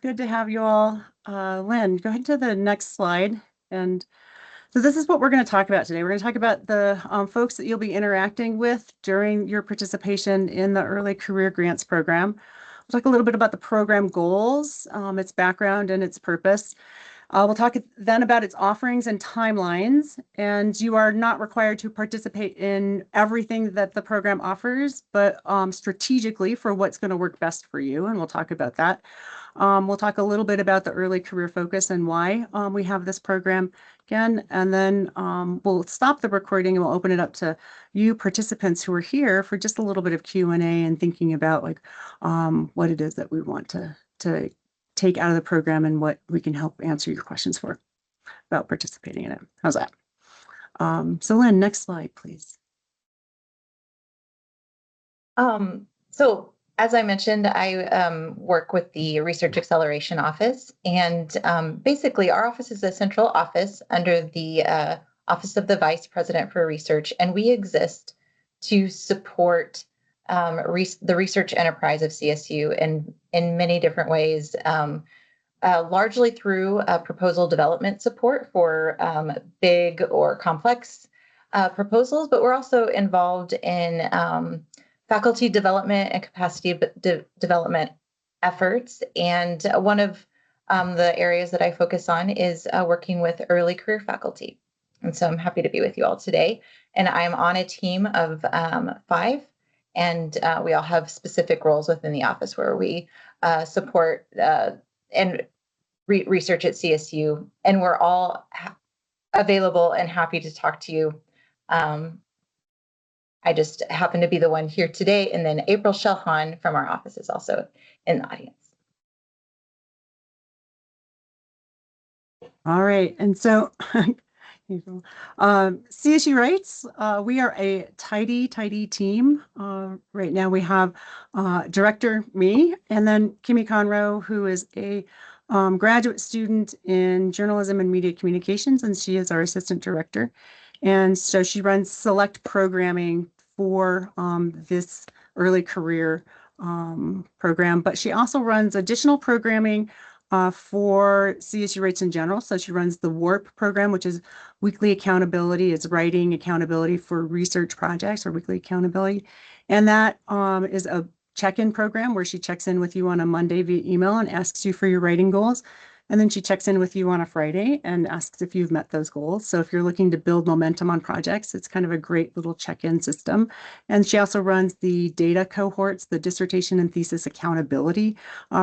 good to have you all. Lynn, go ahead to the next slide. And so this is what we're going to talk about today. We're going to talk about the folks that you'll be interacting with during your participation in the Early Career Grants Program. We'll talk a little bit about the program goals, its background, and its purpose. We'll talk then about its offerings and timelines, and you are not required to participate in everything that the program offers, but strategically for what's going to work best for you, and we'll talk about that. We'll talk a little bit about the early career focus and why we have this program again, and then we'll stop the recording and we'll open it up to you participants who are here for just a little bit of Q&A and thinking about like what it is that we want to take out of the program and what we can help answer your questions for about participating in it. How's that? So Lynn, next slide, please. So as I mentioned, I work with the Research Acceleration Office, and basically our office is a central office under the Office of the Vice President for Research, and we exist to support the research enterprise of CSU in many different ways, largely through proposal development support for big or complex proposals, but we're also involved in faculty development and capacity development efforts. And one of the areas that I focus on is working with early career faculty. And so I'm happy to be with you all today. And I'm on a team of 5. And we all have specific roles within the office where we support and research at CSU. And we're all available and happy to talk to you. I just happen to be the one here today. And then April Shelhan from our office is also in the audience. All right. And so CSU Writes, we are a tidy team. Right now we have director, me, and then Kimmy Conroe, who is a graduate student in journalism and media communications, and she is our assistant director. And so she runs select programming for this early career program, but she also runs additional programming for CSU Writes in general. So she runs the WARP program, which is weekly accountability. It's writing accountability for research projects or weekly accountability. And that is a check-in program where she checks in with you on a Monday via email and asks you for your writing goals. And then she checks in with you on a Friday and asks if you've met those goals. So if you're looking to build momentum on projects, it's kind of a great little check-in system. And she also runs the data cohorts, the dissertation and thesis accountability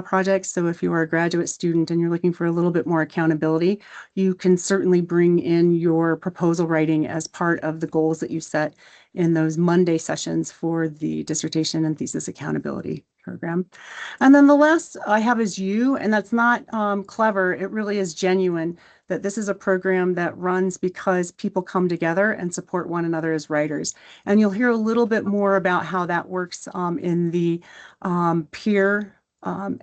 projects. So if you are a graduate student and you're looking for a little bit more accountability, you can certainly bring in your proposal writing as part of the goals that you set in those Monday sessions for the dissertation and thesis accountability program. And then the last I have is you, and that's not clever. It really is genuine that this is a program that runs because people come together and support one another as writers. And you'll hear a little bit more about how that works in the peer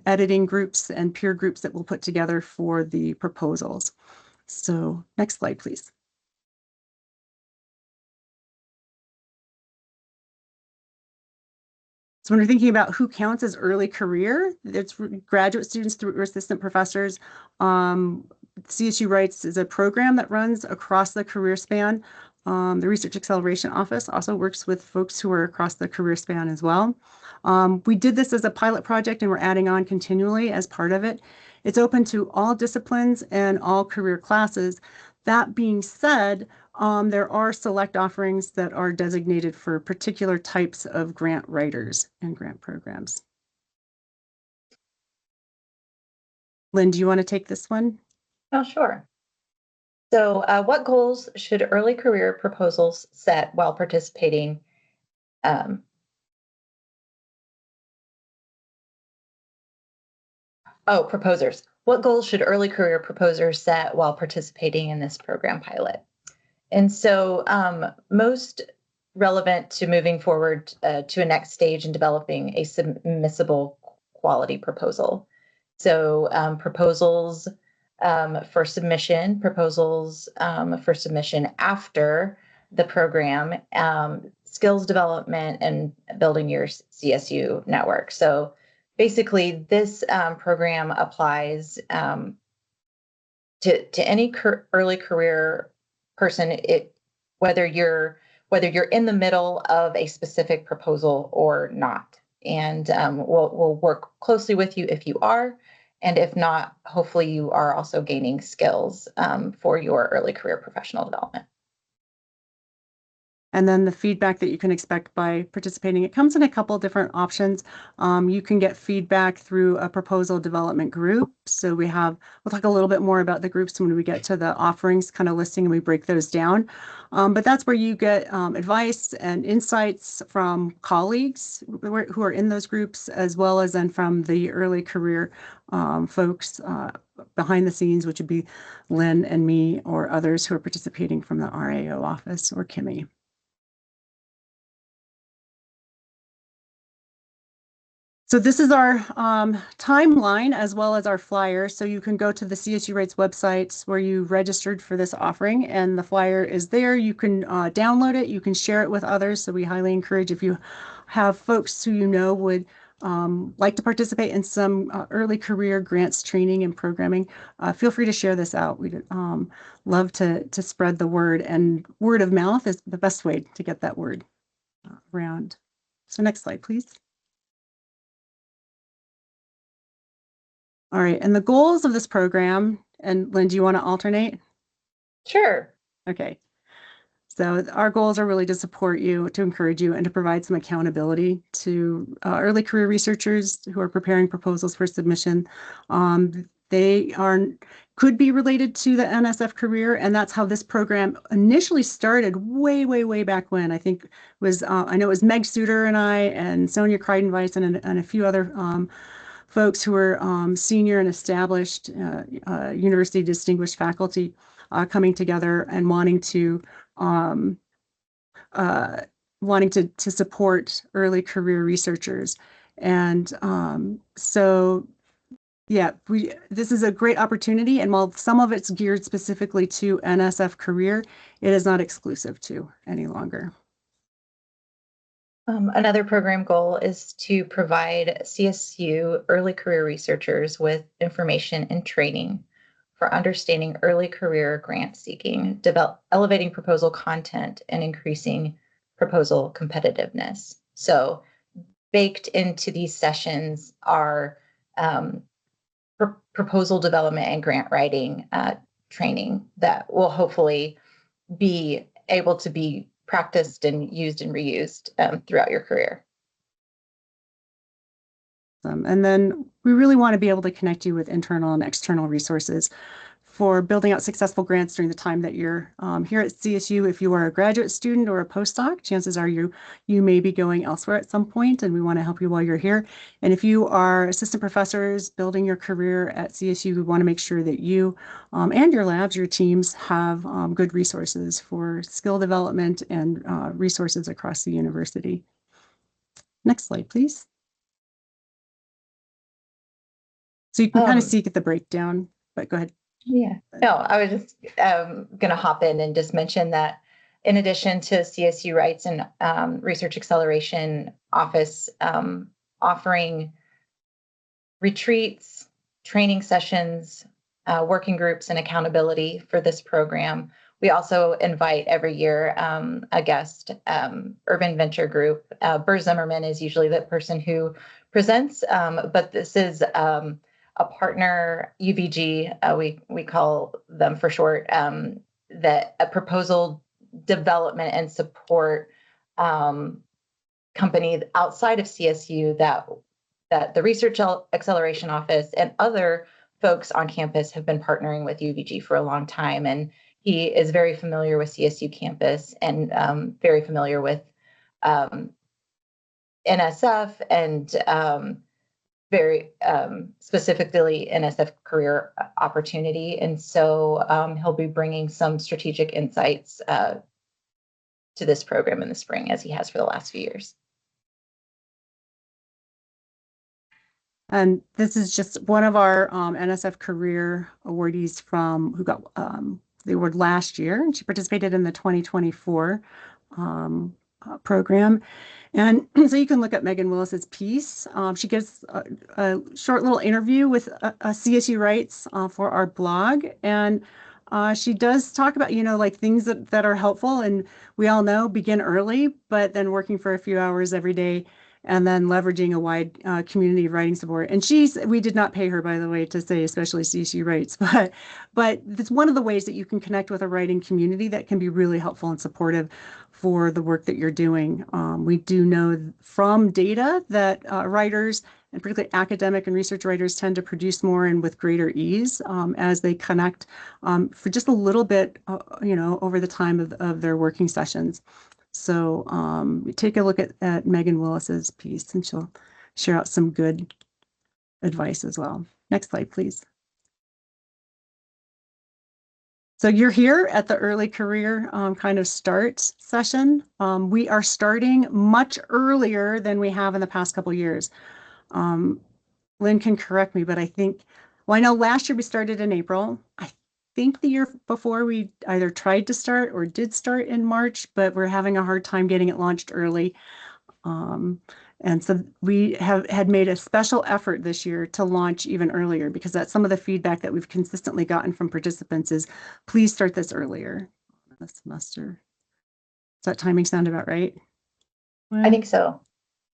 editing groups and peer groups that we'll put together for the proposals. So next slide, please. So when we're thinking about who counts as early career, it's graduate students through assistant professors. CSU Writes is a program that runs across the career span. The Research Acceleration Office also works with folks who are across the career span as well. We did this as a pilot project and we're adding on continually as part of it. It's open to all disciplines and all career classes. That being said, there are select offerings that are designated for particular types of grant writers and grant programs. Lynn, do you want to take this one? Oh, sure. So what goals should early career proposals set while participating? Proposers. What goals should early career proposers set while participating in this program pilot? And so most relevant to moving forward to a next stage in developing a submissible quality proposal. So proposals for submission, proposals for submission after the program, skills development, and building your CSU network. So basically, this program applies to any early career person, whether you're whether you're in the middle of a specific proposal or not. And we'll work closely with you if you are, and if not, hopefully you are also gaining skills for your early career professional development. And then the feedback that you can expect by participating, it comes in a couple different options. You can get feedback through a proposal development group. So we'll talk a little bit more about the groups when we get to the offerings kind of listing and we break those down. But that's where you get advice and insights from colleagues who are in those groups, as well as then from the early career folks behind the scenes, which would be Lynn and me or others who are participating from the RAO office or Kimmy. So this is our timeline as well as our flyer. So you can go to the CSU Rights website where you registered for this offering, and the flyer is there. You can download it. You can share it with others. So we highly encourage, if you have folks who you know would like to participate in some early career grants training and programming, feel free to share this out. We'd love to spread the word, and word of mouth is the best way to get that word around. So next slide, please. All right, and the goals of this program, and Lynn, do you want to alternate? Sure. Okay. So our goals are really to support you, to encourage you, and to provide some accountability to early career researchers who are preparing proposals for submission. They could be related to the NSF career, and that's how this program initially started way, way, way back when. I think it was, I know it was Meg Suter and I and Sonia Kreidenweiss and a few other folks who were senior and established university distinguished faculty coming together and wanting to support early career researchers. And so, yeah, this is a great opportunity. And while some of it's geared specifically to NSF career, it is not exclusive to any longer. Another program goal is to provide CSU early career researchers with information and training for understanding early career grant seeking, elevating proposal content, and increasing proposal competitiveness. So baked into these sessions are proposal development and grant writing training that will hopefully be able to be practiced and used and reused throughout your career. And then we really want to be able to connect you with internal and external resources for building out successful grants during the time that you're here at CSU. If you are a graduate student or a postdoc, chances are you may be going elsewhere at some point, and we want to help you while you're here. And if you are assistant professors building your career at CSU, we want to make sure that you and your labs, your teams have good resources for skill development and resources across the university. Next slide, please. So you can kind of see the breakdown, but go ahead. Yeah, no, I was just going to hop in and just mention that in addition to CSU Rights and Research Acceleration Office offering retreats, training sessions, working groups, and accountability for this program, we also invite every year a guest urban venture group. Burr Zimmerman is usually the person who presents, but this is a partner, UVG, we call them for short, that a proposal development and support company outside of CSU that the Research Acceleration Office and other folks on campus have been partnering with UVG for a long time. And he is very familiar with CSU campus and very familiar with NSF and very specifically NSF career opportunity. And so he'll be bringing some strategic insights to this program in the spring, as he has for the last few years. And this is just one of our NSF career awardees who got the award last year, and she participated in the 2024 program. And so you can look at Megan Willis's piece. She gives a short little interview with a CSU Writes for our blog. And she does talk about, like things that are helpful. And we all know begin early, but then working for a few hours every day and then leveraging a wide community of writing support. And we did not pay her, by the way, to say especially CSU Writes, but it's one of the ways that you can connect with a writing community that can be really helpful and supportive for the work that you're doing. We do know from data that writers, and particularly academic and research writers, tend to produce more and with greater ease as they connect for just a little bit, over the time of their working sessions. So take a look at Megan Willis's piece, and she'll share out some good advice as well. Next slide, please. So you're here at the early career kind of start session. We are starting much earlier than we have in the past couple years. Lynn can correct me, but I know last year we started in April. I think the year before we either tried to start or did start in March, but we're having a hard time getting it launched early. And so we had made a special effort this year to launch even earlier because that's some of the feedback that we've consistently gotten from participants is please start this earlier this semester. Does that timing sound about right? I think so.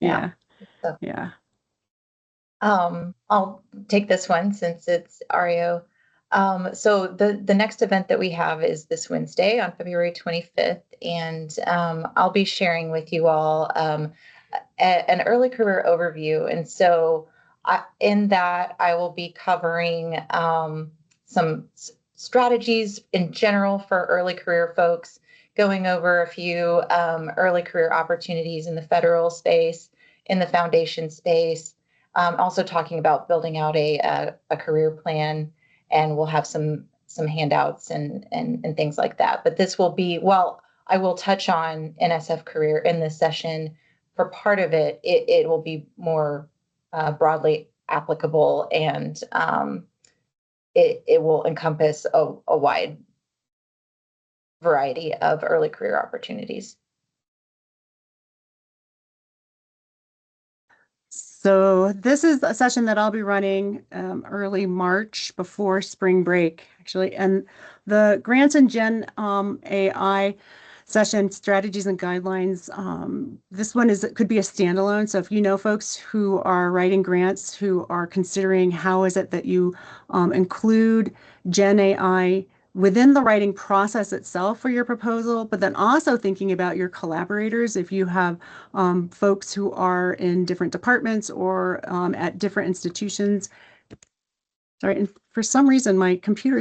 Yeah. So, yeah. I'll take this one since it's Ario. So the next event that we have is this Wednesday on February 25th, and I'll be sharing with you all an early career overview. And so in that, I will be covering some strategies in general for early career folks, going over a few early career opportunities in the federal space, in the foundation space, also talking about building out a career plan, and we'll have some handouts and things like that. But this will be, well, I will touch on NSF career in this session. For part of it, it will be more broadly applicable, and it will encompass a wide variety of early career opportunities. So this is a session that I'll be running early March before spring break, actually. And the Grants and Gen AI session, strategies and guidelines. This one could be a standalone. So if you know folks who are writing grants, who are considering how is it that you include Gen AI within the writing process itself for your proposal, but then also thinking about your collaborators. If you have folks who are in different departments or at different institutions. Sorry, and for some reason my computer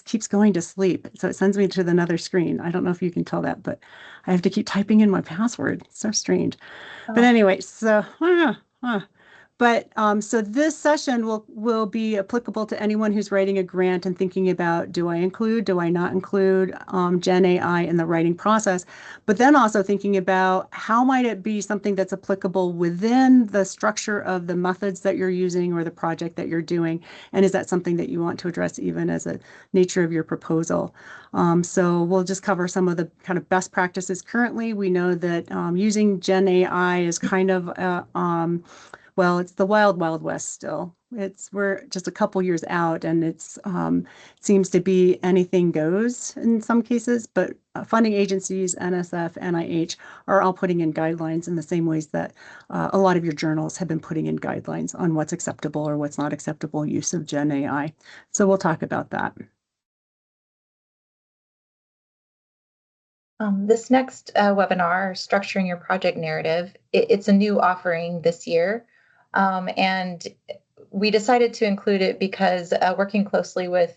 keeps going to sleep, so it sends me to another screen. I don't know if you can tell that, but I have to keep typing in my password. It's so strange. But anyway, so But so this session will be applicable to anyone who's writing a grant and thinking about, do I not include Gen AI in the writing process? But then also thinking about how might it be something that's applicable within the structure of the methods that you're using or the project that you're doing? And is that something that you want to address even as a nature of your proposal? So we'll just cover some of the kind of best practices currently. We know that using Gen AI is kind of well, it's the wild, wild west still. We're just a couple years out, and it seems to be anything goes in some cases, but funding agencies, NSF, NIH, are all putting in guidelines in the same ways that a lot of your journals have been putting in guidelines on what's acceptable or what's not acceptable use of Gen AI. So we'll talk about that. This next webinar, Structuring Your Project Narrative, it's a new offering this year. And we decided to include it because working closely with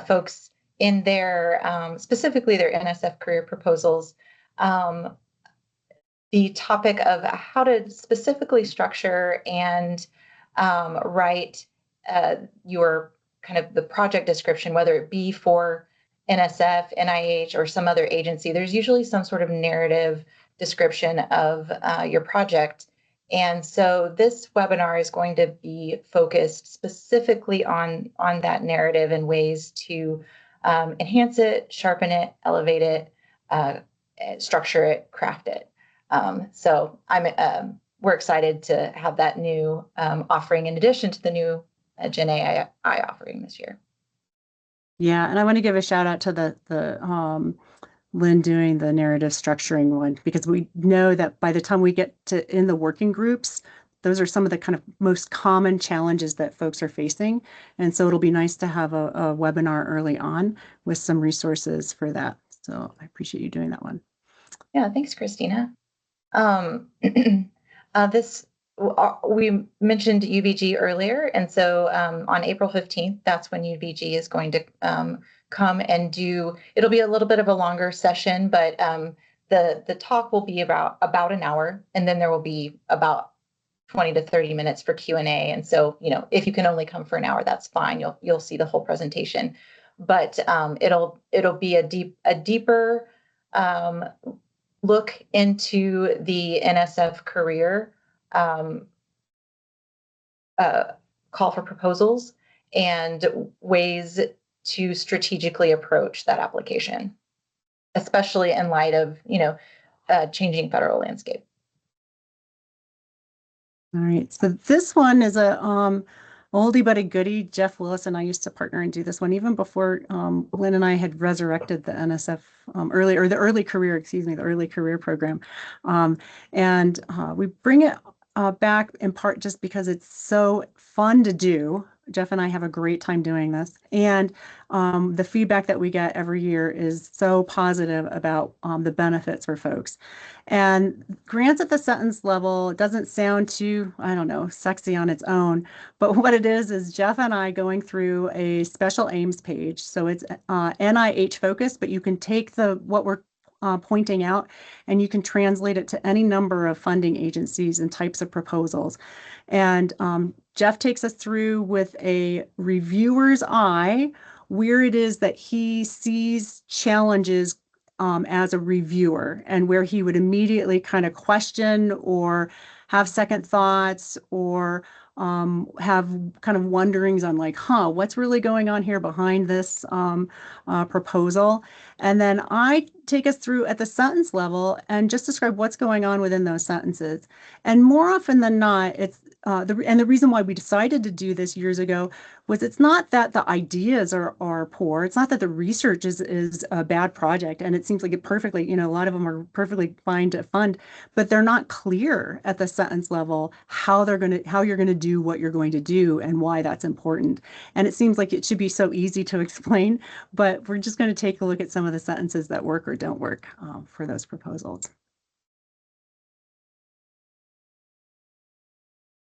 folks in their, specifically their NSF career proposals, the topic of how to specifically structure and write your kind of the project description, whether it be for NSF, NIH, or some other agency. There's usually some sort of narrative description of your project. And so this webinar is going to be focused specifically on that narrative and ways to enhance it, sharpen it, elevate it, structure it, craft it. So we're excited to have that new offering in addition to the new Gen AI offering this year. Yeah, and I want to give a shout out to the Lynn doing the narrative structuring one, because we know that by the time we get to in the working groups, those are some of the kind of most common challenges that folks are facing. And so it'll be nice to have a webinar early on with some resources for that. So I appreciate you doing that one. Yeah, thanks, Christina. Um, this we mentioned UVG earlier, and so on April 15th, that's when UVG is going to come and do. It'll be a little bit of a longer session, but the talk will be about an hour, and then there will be about 20 to 30 minutes for Q&A. And so, if you can only come for an hour, that's fine. You'll see the whole presentation, but it'll be a deeper look into the NSF career um, call for proposals and ways to strategically approach that application, especially in light of changing federal landscape. All right, so this one is a oldie but a goodie. Jeff Willis and I used to partner and do this one even before Lynn and I had resurrected the NSF the early career, excuse me, the early career program. And we bring it back in part just because it's so fun to do. Jeff and I have a great time doing this. And the feedback that we get every year is so positive about the benefits for folks. And grants at the sentence level doesn't sound too, I don't know, sexy on its own. But what it is Jeff and I going through a special aims page. So it's NIH focused, but you can take what we're pointing out and you can translate it to any number of funding agencies and types of proposals. And Jeff takes us through with a reviewer's eye where it is that he sees challenges as a reviewer, and where he would immediately kind of question or have second thoughts or have kind of wonderings on like, what's really going on here behind this proposal? And then I take us through at the sentence level and just describe what's going on within those sentences. And more often than not, it's the reason why we decided to do this years ago was it's not that the ideas are poor. It's not that the research is a bad project. And it seems like it perfectly, a lot of them are perfectly fine to fund, but they're not clear at the sentence level how you're going to do what you're going to do and why that's important. And it seems like it should be so easy to explain, but we're just going to take a look at some of the sentences that work or don't work for those proposals.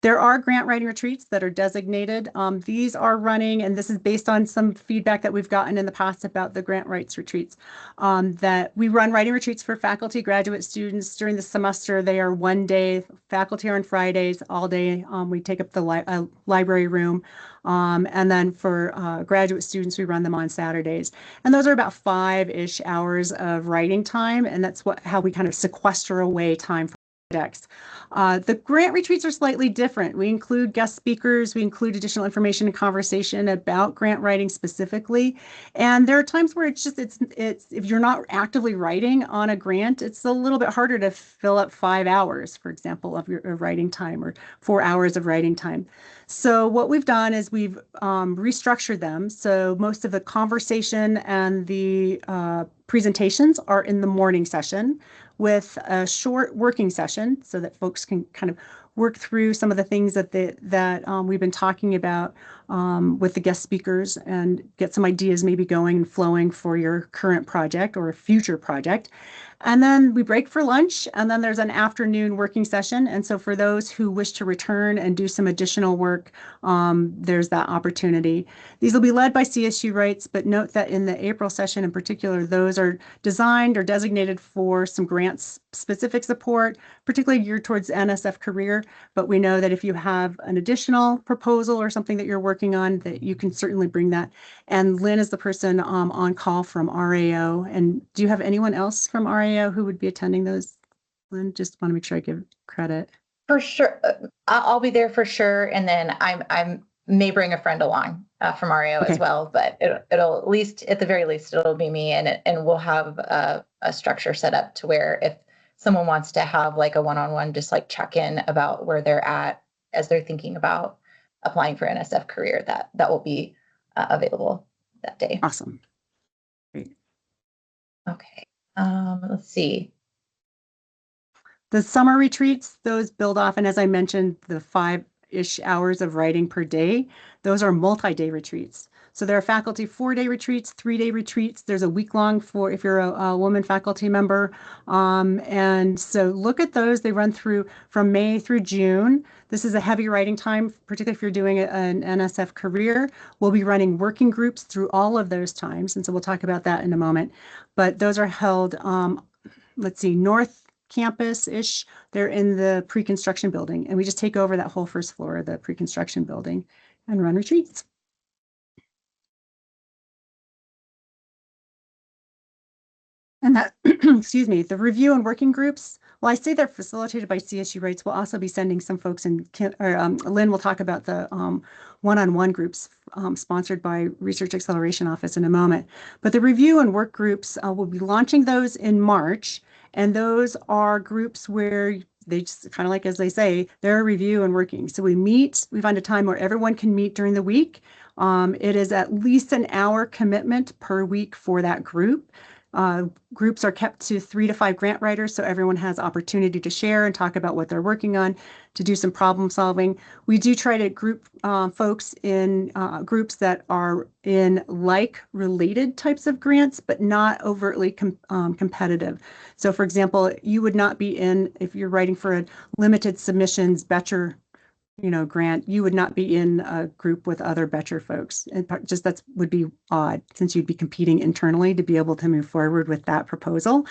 There are grant writing retreats that are designated. These are running, and this is based on some feedback that we've gotten in the past about the grant rights retreats, that we run writing retreats for faculty, graduate students during the semester. They are one day, faculty are on Fridays, all day. We take up the library room. And then for graduate students, we run them on Saturdays. And those are about 5-ish hours of writing time. And that's how we kind of sequester away time for projects. The grant retreats are slightly different. We include guest speakers, we include additional information and conversation about grant writing specifically. And there are times where it's if you're not actively writing on a grant, it's a little bit harder to fill up 5 hours, for example, of your writing time, or 4 hours of writing time. So what we've done is we've restructured them. So most of the conversation and the presentations are in the morning session, with a short working session so that folks can kind of work through some of the things that we've been talking about with the guest speakers and get some ideas maybe going and flowing for your current project or a future project. And then we break for lunch, and then there's an afternoon working session. And so for those who wish to return and do some additional work, there's that opportunity. These will be led by CSU Rights, but note that in the April session in particular, those are designed or designated for some grants specific support, particularly geared towards NSF career. But we know that if you have an additional proposal or something that you're working on, that you can certainly bring that. And Lynn is the person on call from RAO. And do you have anyone else from RAO who would be attending those? Lynn, just want to make sure I give credit. For sure. I'll be there for sure. And then I may bring a friend along from RAO Okay. as well, but it'll at least, at the very least, it'll be me, and we'll have a structure set up to where if someone wants to have like a one-on-one, just like check in about where they're at as they're thinking about applying for NSF career, that will be available that day. Awesome. Great. Okay. Let's see. The summer retreats, those build off, and as I mentioned, the 5-ish hours of writing per day, those are multi-day retreats. So there are faculty 4-day retreats, 3-day retreats. There's a week long for if you're a woman faculty member. And so look at those. They run through from May through June. This is a heavy writing time, particularly if you're doing an NSF career. We'll be running working groups through all of those times. And so we'll talk about that in a moment. But those are held, let's see, North Campus-ish. They're in the pre-construction building, and we just take over that whole first floor of the pre-construction building and run retreats. And that, excuse me, the review and working groups, well, I say they're facilitated by CSU Rights. We'll also be sending some folks, and Lynn will talk about the one-on-one groups sponsored by Research Acceleration Office in a moment. But the review and work groups, we'll be launching those in March. And those are groups where they just kind of like, as they say, they're review and working. So we find a time where everyone can meet during the week. It is at least an hour commitment per week for that group. Groups are kept to 3 to 5 grant writers, so everyone has opportunity to share and talk about what they're working on, to do some problem solving. We do try to group folks in groups that are in like related types of grants, but not overtly competitive. So for example, you would not be in, if you're writing for a limited submissions Betcher grant, you would not be in a group with other Betcher folks. And just that would be odd since you'd be competing internally to be able to move forward with that proposal.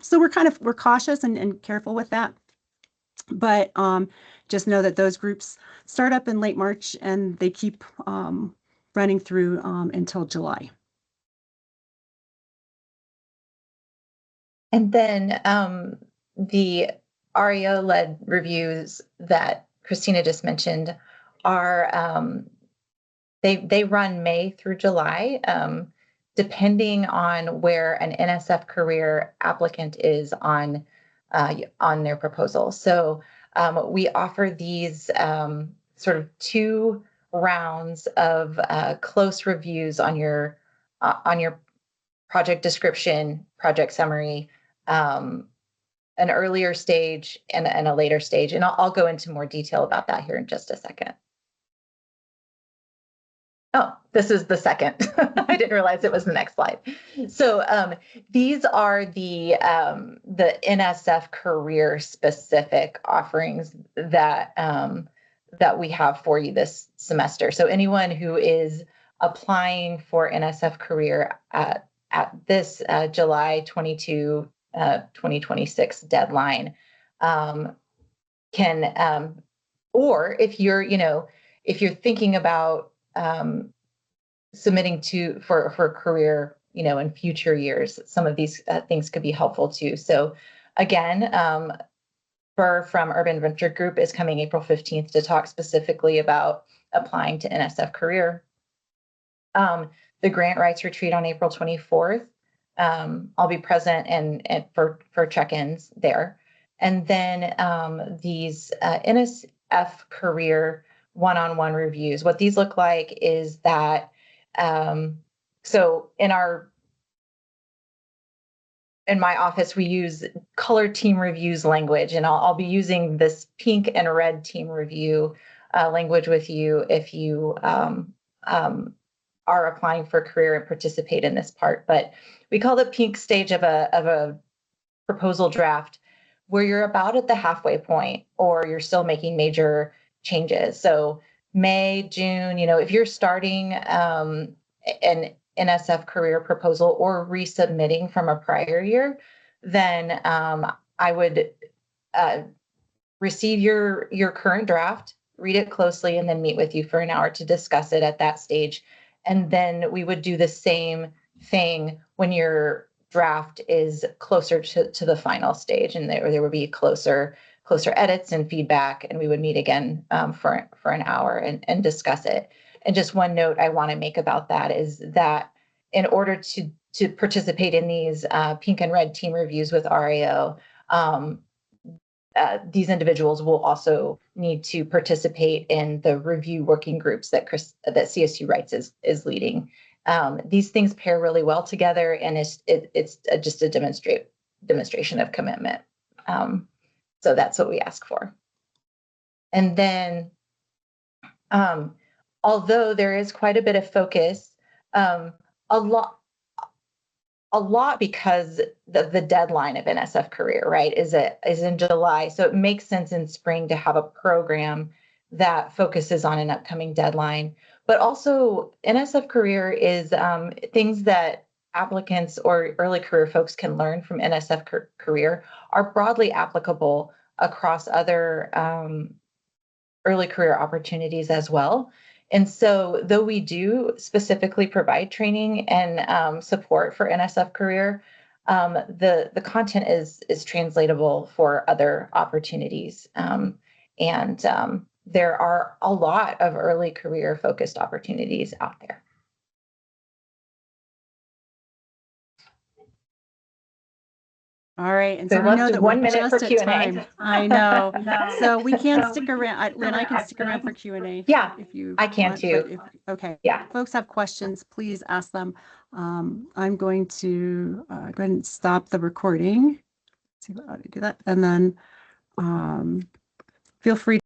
So we're cautious and careful with that. But just know that those groups start up in late March and they keep running through until July. And then the REO-led reviews that Christina just mentioned are they run May through July, depending on where an NSF career applicant is on their proposal. So we offer these sort of 2 rounds of close reviews on your project description, project summary, an earlier stage and a later stage. And I'll go into more detail about that here in just a second. Oh, this is the second. I didn't realize it was the next slide. So these are the NSF career specific offerings that that we have for you this semester. So anyone who is applying for NSF career at this July 22, 2026 deadline can, or if you're thinking about submitting for a career, in future years, some of these things could be helpful too. So again, Burr from Urban Venture Group is coming April 15th to talk specifically about applying to NSF career. The grant rights retreat on April 24th. I'll be present and for check-ins there. And then these NSF career one-on-one reviews. What these look like is that, so in my office, we use color team reviews language, and I'll be using this pink and red team review language with you if you are applying for a career and participate in this part. But we call the pink stage of a proposal draft where you're about at the halfway point or you're still making major changes. So May, June, if you're starting an NSF career proposal or resubmitting from a prior year, then I would receive your current draft, read it closely, and then meet with you for an hour to discuss it at that stage. And then we would do the same thing when your draft is closer to the final stage, and there would be closer edits and feedback, and we would meet again for an hour and discuss it. And just one note I want to make about that is that in order to participate in these pink and red team reviews with REO, these individuals will also need to participate in the review working groups that CSU Rights is leading. These things pair really well together, and it's just a demonstration of commitment. So that's what we ask for. And then, although there is quite a bit of focus, a lot because the deadline of NSF Career, right, is in July. So it makes sense in spring to have a program that focuses on an upcoming deadline. But also NSF Career is things that applicants or early career folks can learn from NSF Career are broadly applicable across other early career opportunities as well. And so, though we do specifically provide training and support for NSF Career, the content is translatable for other opportunities. There are a lot of early career focused opportunities out there. All right, and So so we left know that 1 we're minute for just at Q&A. time. I know. So we can't stick around. Lynn, I can stick around for Q&A. Yeah, if you I can want, too. Okay. Yeah. If folks have questions, please ask them. I'm going to go ahead and stop the recording. See how to do that, and then feel free